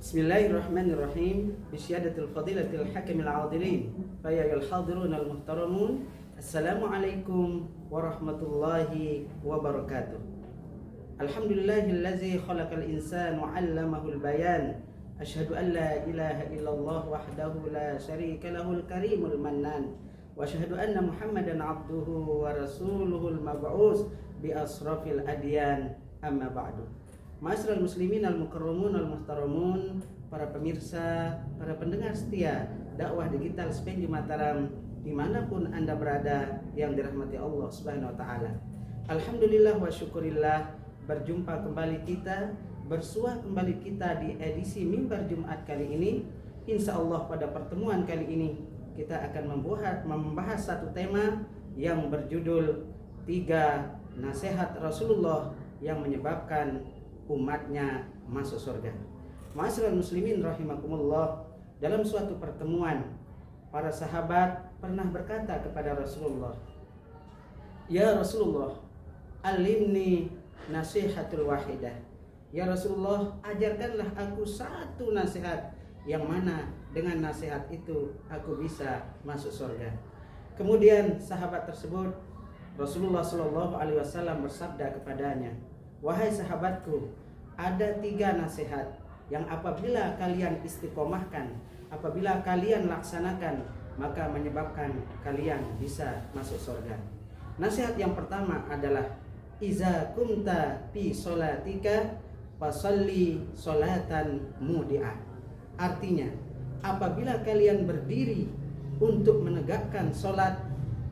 Bismillahirrahmanirrahim. Bisyadatil fadilatil hakimil adilin. Fayyal hadirun al-muhtaramun. Assalamualaikum warahmatullahi wabarakatuh. Alhamdulillahillazi khalaqal insana wa 'allamahul bayan. Asyhadu an la ilaha illallah wahdahu la syarika lahul karimul mannan. Wa asyhadu anna Muhammadan 'abduhu wa rasuluhul mab'us bi asrafil adyan. Amma ba'du. Ma'asyiral muslimin al-mukarramun al-muhtaramun, para pemirsa, para pendengar setia dakwah digital SPEN di Mataram, dimanapun Anda berada yang dirahmati Allah Subhanahu wa Ta'ala. Alhamdulillah wa syukurillah, berjumpa kembali kita, bersua kembali kita di edisi Mimbar Jumat kali ini. Insya Allah pada pertemuan kali ini kita akan membahas satu tema yang berjudul 3 nasihat Rasulullah yang menyebabkan umatnya masuk surga. Ma'asyiral muslimin rahimakumullah, dalam suatu pertemuan para sahabat pernah berkata kepada Rasulullah, "Ya Rasulullah, alimni nasihatul wahidah." Ya Rasulullah, ajarkanlah aku satu nasihat yang mana dengan nasihat itu aku bisa masuk surga. Kemudian sahabat tersebut, Rasulullah Shallallahu Alaihi Wasallam bersabda kepadanya, "Wahai sahabatku, ada 3 nasihat yang apabila kalian istiqomahkan, apabila kalian laksanakan, maka menyebabkan kalian bisa masuk surga." Nasihat yang pertama adalah iza kunta fi sholatika fasalli sholatan mudi'ah. Artinya, apabila kalian berdiri untuk menegakkan sholat,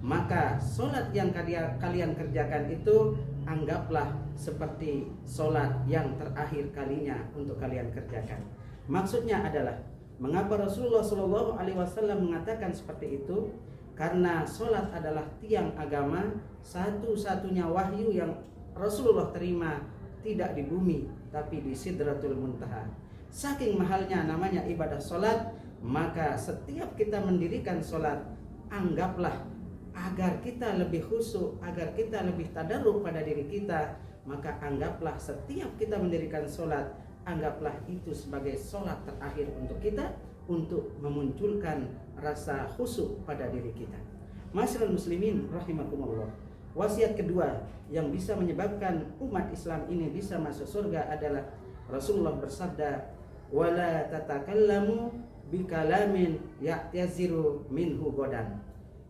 maka sholat yang kalian kerjakan itu anggaplah seperti sholat yang terakhir kalinya untuk kalian kerjakan. Maksudnya adalah, mengapa Rasulullah Shallallahu Alaihi Wasallam mengatakan seperti itu? Karena sholat adalah tiang agama, satu-satunya wahyu yang Rasulullah terima tidak di bumi tapi di Sidratul Muntaha. Saking mahalnya namanya ibadah sholat, maka setiap kita mendirikan sholat, anggaplah agar kita lebih khusyuk, agar kita lebih tadarruk pada diri kita, maka anggaplah setiap kita mendirikan sholat, anggaplah itu sebagai sholat terakhir untuk kita, untuk memunculkan rasa khusyuk pada diri kita. Ma'asyiral muslimin rahimakumullah, wasiat kedua yang bisa menyebabkan umat Islam ini bisa masuk surga adalah Rasulullah bersabda, "Wala tatakallamu bikalamin ya'taziru minhu godan."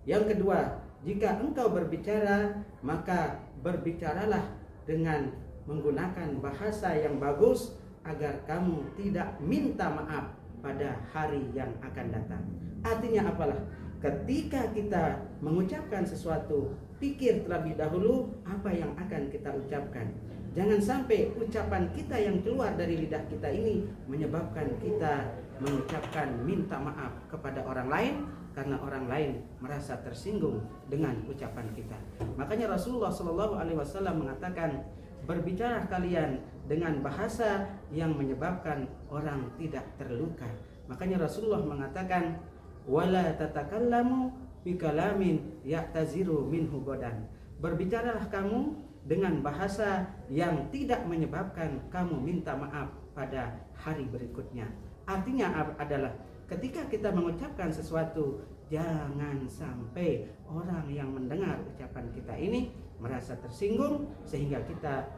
Yang kedua, jika engkau berbicara, maka berbicaralah dengan menggunakan bahasa yang bagus agar kamu tidak minta maaf pada hari yang akan datang. Artinya apalah? Ketika kita mengucapkan sesuatu, pikir terlebih dahulu apa yang akan kita ucapkan. Jangan sampai ucapan kita yang keluar dari lidah kita ini menyebabkan kita mengucapkan minta maaf kepada orang lain, karena orang lain merasa tersinggung dengan ucapan kita. Makanya Rasulullah Shallallahu Alaihi Wasallam mengatakan, berbicara kalian dengan bahasa yang menyebabkan orang tidak terluka. Makanya Rasulullah mengatakan, wala tatakallamu bikalamin ya'taziru minhu godan. Berbicaralah kamu dengan bahasa yang tidak menyebabkan kamu minta maaf pada hari berikutnya. Artinya adalah, ketika kita mengucapkan sesuatu, jangan sampai orang yang mendengar ucapan kita ini merasa tersinggung sehingga kita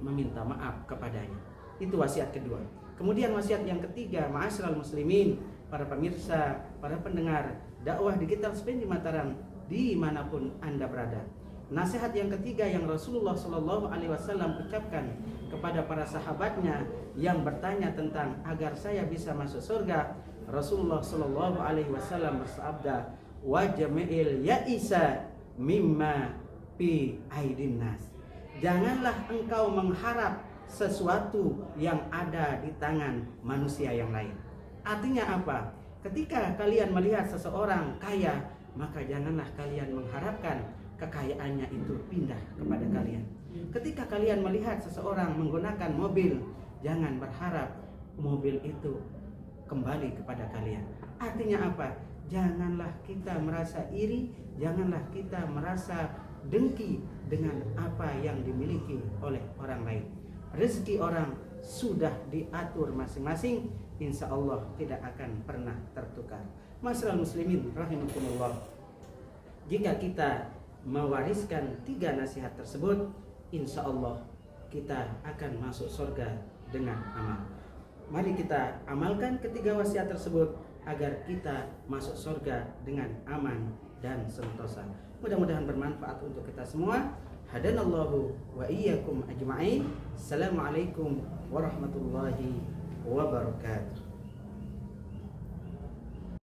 meminta maaf kepadanya. Itu wasiat kedua. Kemudian wasiat yang ketiga, ma'asyiral muslimin, para pemirsa, para pendengar dakwah digital SPEN di Mataram, dimanapun Anda berada. Nasihat yang ketiga yang Rasulullah Shallallahu Alaihi Wasallam ucapkan kepada para sahabatnya yang bertanya tentang agar saya bisa masuk surga, Rasulullah Shallallahu Alaihi Wasallam bersabda, "Wajma'il ya'isa mimma fi aidin nas." Janganlah engkau mengharap sesuatu yang ada di tangan manusia yang lain. Artinya apa? Ketika kalian melihat seseorang kaya, maka janganlah kalian mengharapkan kekayaannya itu pindah kepada kalian. Ketika kalian melihat seseorang menggunakan mobil, jangan berharap mobil itu kembali kepada kalian. Artinya apa? Janganlah kita merasa iri, janganlah kita merasa dengki dengan apa yang dimiliki oleh orang lain. Rezeki orang sudah diatur masing-masing, insya Allah tidak akan pernah tertukar. Masyaallah muslimin rahimakumullah, jika kita mewariskan 3 nasihat tersebut, insya Allah kita akan masuk surga dengan amal. Mari kita amalkan ketiga wasiat tersebut agar kita masuk surga dengan aman dan sentosa. Mudah-mudahan bermanfaat untuk kita semua. Hadanallahu wa iyyakum ajma'in. Assalamualaikum warahmatullahi wabarakatuh.